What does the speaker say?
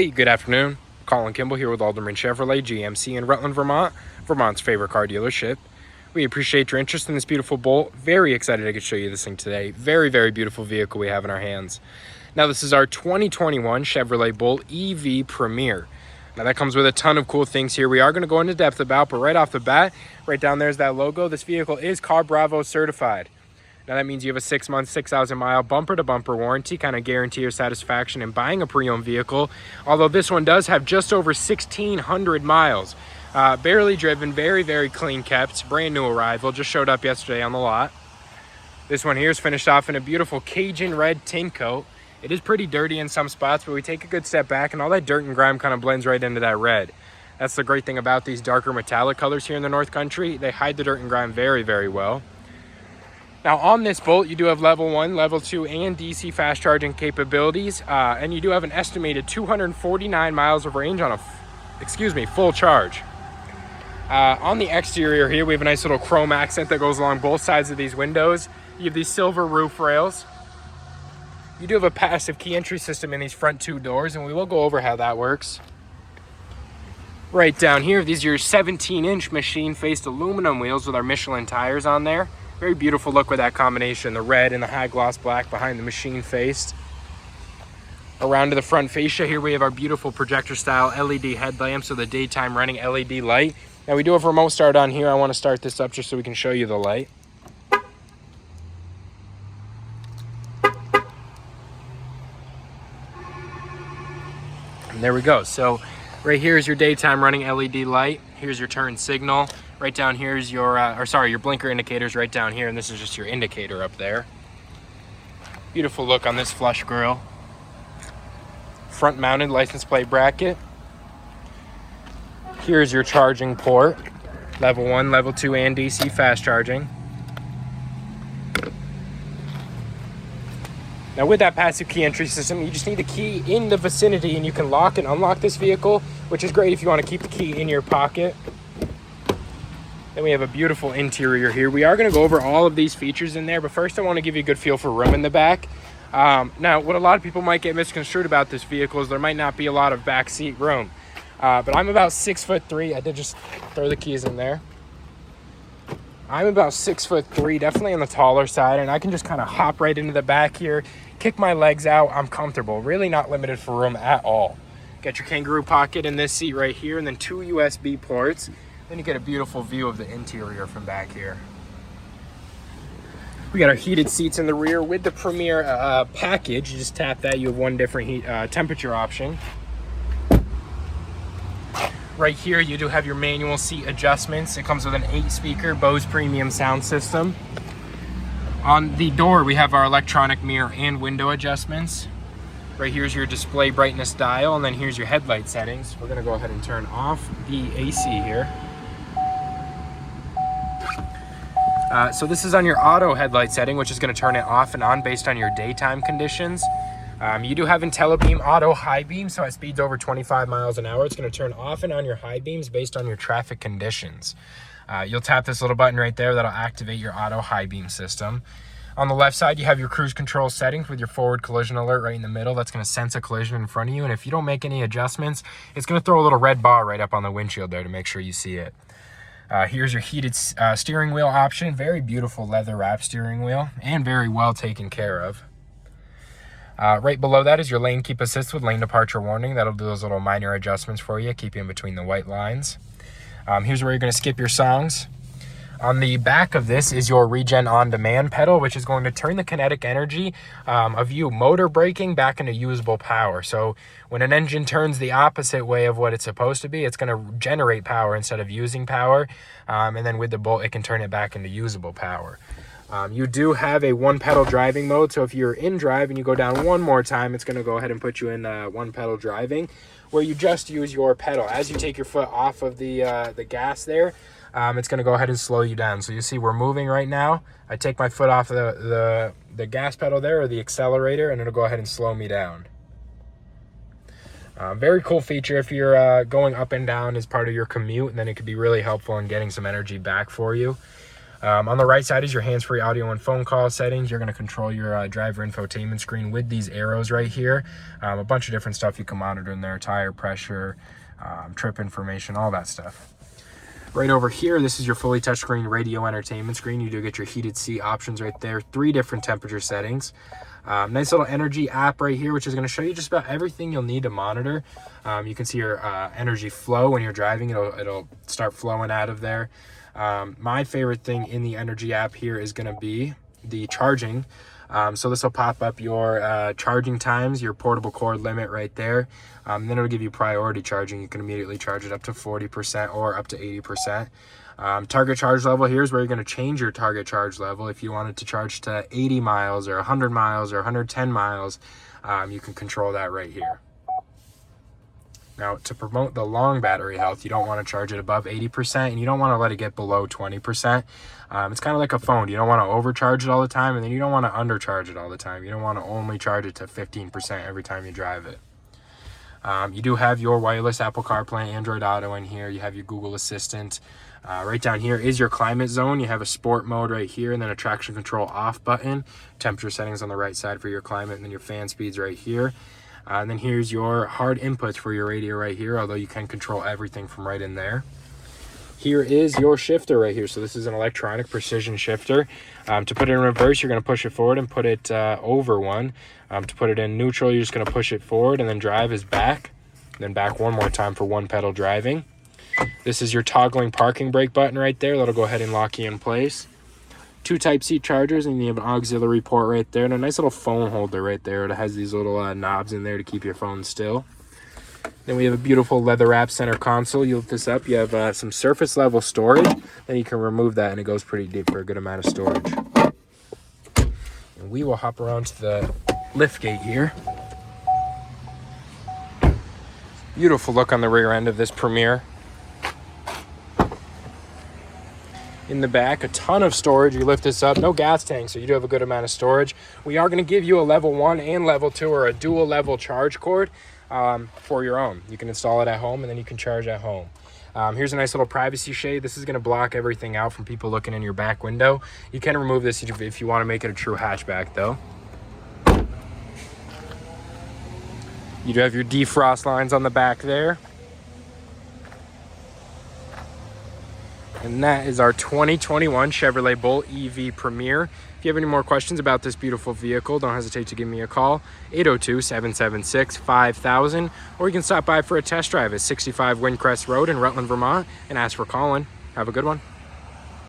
Hey, good afternoon. Colin Kimball here with Alderman Chevrolet GMC in Rutland, Vermont, Vermont's favorite car dealership. We appreciate your interest in this beautiful Bolt. Very excited to show you this thing today. Very beautiful vehicle we have in our hands. Now, this is our 2021 Chevrolet Bolt EV Premier. Now, that comes with a ton of cool things here we are going to go into depth about, but right off the bat, right down there's that logo. This vehicle is Car Bravo certified. Now that means you have a 6-month, 6,000-mile bumper-to-bumper warranty, kind of guarantee your satisfaction in buying a pre-owned vehicle. Although this one does have just over 1,600 miles. Barely driven, very clean kept. Brand new arrival, just showed up yesterday on the lot. This one here is finished off in a beautiful Cajun red tint coat. It is pretty dirty in some spots, but we take a good step back and all that dirt and grime kind of blends right into that red. That's the great thing about these darker metallic colors here in the North Country. They hide the dirt and grime very well. Now on this Bolt, you do have level 1, level 2, and DC fast charging capabilities, and you do have an estimated 249 miles of range on a, full charge. On the exterior here, we have a nice little chrome accent that goes along both sides of these windows. You have these silver roof rails. You do have a passive key entry system in these front two doors, and we will go over how that works. Right down here, these are your 17-inch machine-faced aluminum wheels with our Michelin tires on there. Very beautiful look with that combination, the red and the high gloss black behind the machine faced. Around to the front fascia here, we have our beautiful projector style LED headlamps with a daytime running LED light. Now we do have remote start on here. I want to start this up just so we can show you the light. And there we go. So right here is your daytime running LED light. Here's your turn signal. Right down here is your, your blinker indicators right down here, and this is just your indicator up there. Beautiful look on this flush grille. Front mounted license plate bracket. Here's your charging port. Level 1, level 2, and DC fast charging. Now with that passive key entry system, you just need the key in the vicinity and you can lock and unlock this vehicle, which is great if you want to keep the key in your pocket. Then we have a beautiful interior here. We are going to go over all of these features in there, but first I want to give you a good feel for room in the back. Now, what a lot of people might get misconstrued about this vehicle is there might not be a lot of back seat room. But I'm about 6'3". I did just throw the keys in there. I'm about 6'3", definitely on the taller side, and I can just kind of hop right into the back here, kick my legs out. I'm comfortable, really not limited for room at all. Got your kangaroo pocket in this seat right here, and then 2 USB ports. Then you get a beautiful view of the interior from back here. We got our heated seats in the rear with the Premier package. You just tap that, you have one different temperature option. Right here, you do have your manual seat adjustments. It comes with an 8-speaker Bose premium sound system. On the door, we have our electronic mirror and window adjustments. Right here's your display brightness dial, and then here's your headlight settings. We're gonna go ahead and turn off the AC here. So this is on your auto headlight setting, which is going to turn it off and on based on your daytime conditions. You do have IntelliBeam auto high beam, so at speeds over 25 miles an hour, it's going to turn off and on your high beams based on your traffic conditions. You'll tap this little button right there that'll activate your auto high beam system. On the left side, you have your cruise control settings with your forward collision alert right in the middle. That's going to sense a collision in front of you, and if you don't make any adjustments, it's going to throw a little red bar right up on the windshield there to make sure you see it. Here's your heated steering wheel option. Very beautiful leather wrap steering wheel and very well taken care of. Right below that is your lane keep assist with lane departure warning. That'll do those little minor adjustments for you, keep you in between the white lines. Here's where you're going to skip your songs. On the back of this is your Regen On Demand pedal, which is going to turn the kinetic energy of you motor braking back into usable power. So when an engine turns the opposite way of what it's supposed to be, it's going to generate power instead of using power. And then with the Bolt, it can turn it back into usable power. You do have a one pedal driving mode. So if you're in drive and you go down one more time, it's going to go ahead and put you in one pedal driving, where you just use your pedal. As you take your foot off of the gas there, it's going to go ahead and slow you down. So you see we're moving right now. I take my foot off the gas pedal there, or the accelerator, and it'll go ahead and slow me down. Very cool feature if you're going up and down as part of your commute, and then it could be really helpful in getting some energy back for you. On the right side is your hands-free audio and phone call settings. You're going to control your driver infotainment screen with these arrows right here. A bunch of different stuff you can monitor in there: tire pressure, trip information, all that stuff. Right over here, this is your fully touchscreen radio entertainment screen. You do get your heated seat options right there, 3 different temperature settings. Nice little energy app right here, which is going to show you just about everything you'll need to monitor. You can see your energy flow when you're driving. It'll start flowing out of there. My favorite thing in the energy app here is going to be the charging. So this will pop up your charging times, your portable cord limit right there. Then it'll give you priority charging. You can immediately charge it up to 40% or up to 80%. Target charge level, here's where you're going to change your target charge level. If you wanted to charge to 80 miles or 100 miles or 110 miles, you can control that right here. Now, to promote the long battery health, you don't want to charge it above 80%, and you don't want to let it get below 20%. It's kind of like a phone. You don't want to overcharge it all the time, and then you don't want to undercharge it all the time. You don't want to only charge it to 15% every time you drive it. You do have your wireless Apple CarPlay, Android Auto in here. You have your Google Assistant. Right down here is your climate zone. You have a sport mode right here, and then a traction control off button. Temperature settings on the right side for your climate, and then your fan speeds right here. And then here's your hard inputs for your radio right here, although you can control everything from right in there. Here is your shifter right here. So this is an electronic precision shifter. To put it in reverse, you're going to push it forward and put it over one. To put it in neutral, you're just going to push it forward, and then drive is back. Then back one more time for one pedal driving. This is your toggling parking brake button right there. That'll go ahead and lock you in place. 2 Type-C chargers, and you have an auxiliary port right there, and a nice little phone holder right there. It has these little knobs in there to keep your phone still. Then we have a beautiful leather wrap center console. You lift this up, you have some surface level storage. Then you can remove that, and it goes pretty deep for a good amount of storage. And we will hop around to the lift gate here. Beautiful look on the rear end of this Premier. In the back, a ton of storage. You lift this up, no gas tank, so you do have a good amount of storage. We are going to give you a level 1 and level 2, or a dual level charge cord for your own. You can install it at home, and then you can charge at home. Here's a nice little privacy shade. This is going to block everything out from people looking in your back window. You can remove this if you want to make it a true hatchback though. You do have your defrost lines on the back there. And that is our 2021 Chevrolet Bolt EV Premier. If you have any more questions about this beautiful vehicle, don't hesitate to give me a call, 802-776-5000, or you can stop by for a test drive at 65 Windcrest Road in Rutland, Vermont, and ask for Colin. Have a good one.